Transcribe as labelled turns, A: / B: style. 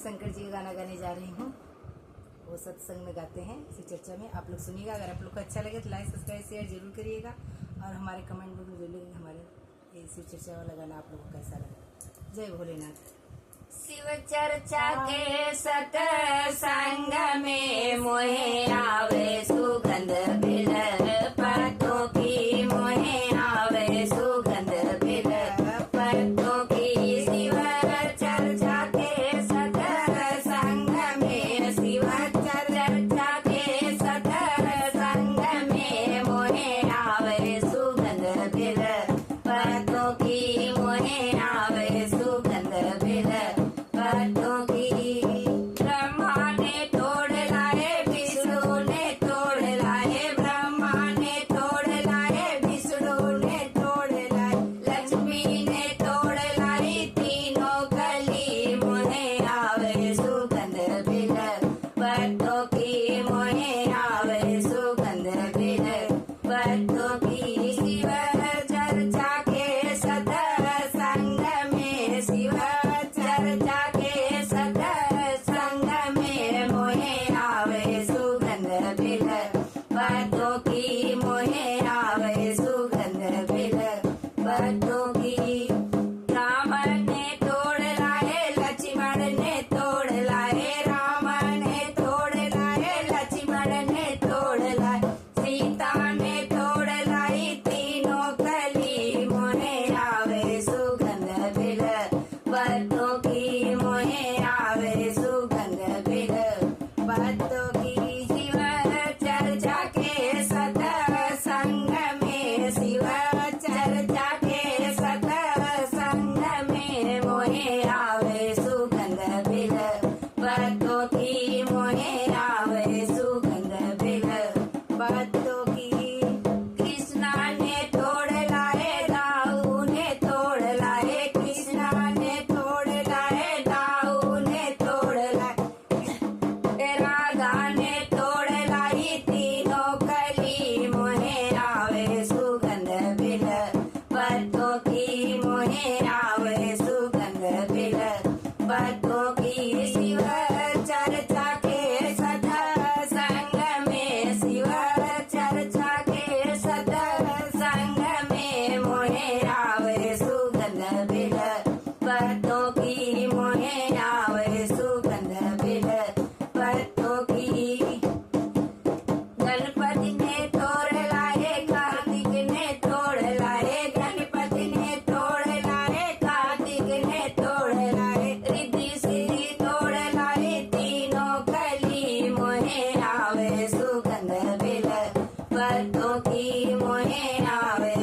A: शंकर जी का गाना गाने जा रही हूँ। वो सत्संग में गाते हैं, इसी चर्चा में आप लोग सुनिएगा। अगर आप लोग को अच्छा लगे तो लाइक सब्सक्राइब शेयर जरूर करिएगा और हमारे कमेंट में जरूर लिखिएगा हमारे ये शिव चर्चा वाला गाना आप लोगों को कैसा लगा। जय भोलेनाथ। शिव चर्चा के सत्संग में मोहे आवे सुगंध बिल पत्तों की, मोहे आवे सुगंध बिल पत्तों की। शिव चर्चा के सत्संग में, शिव चर्चा के सत्संग में मोहे आवे सुगंध बिल पत्तों की, मोहे आवे सुगंध बिल पत्तों की। ब्रह्मा ने तोड़ लाए, विष्णु ने तोड़ लाए, ब्रह्मा ने तोड़ लाए, विष्णु ने तोड़ लाए, लक्ष्मी ने तोड़ लाई तीनों कली। मोहे आवे सुगंध बिल पत्तों की, मोहे आवे सुगंध बिल पत्तों की। शिव चर्चा के सत्संग में, शिव चर्चा के सत्संग में मोहे आवे सुगंध बिल पत्तों की, मोहे आवे सुगंध बिल पत्तों की। राम ने तोड़ लाए, लक्ष्मण ने तोड़ लाए, राम ने तोड़ लाए, लक्ष्मण ने तोड़ लाए, सीता ने तोड़ लाई तीनों कली। मोहे आवे सुगंध बिल पत्तों की, मोहे आवे सुगंध बिल पत्तों की। शिव चर्चा के सत्संग में, शिव चर्चा के सत्संग में मोहे आवे सुगंध बिल पत्तों की, मोहे आवे सुगंध बिल पत्तों की। कृष्णा ने तोड़ लाए, दाऊ ने तोड़ लाए, कृष्णा ने तोड़ लाए, दाऊ ने तोड़ लाए, राधा ने तोड़ लाई तीनों कली। मोहे आवे सुगंध बिल पत्तों की, मोहे आवे सुगंध बिल पत्तों की। शिव चर्चा के सत्संग में, शिव चर्चा के सत्संग में मोहे आवे सुगंध बिल पत्तों की, मोहे आवे सुगंध बिल पत्तों की। गणपति ने तोड़ लाए, कार्तिक ने तोड़ लाए, गणपति ने तोड़ लाए, कार्तिक ने तोड़ लाए, रिद्धि सिद्धि तोड़ लाई तीनों कली। मोहे आवे सुगंध बिल पत्तों की, मोहे आवे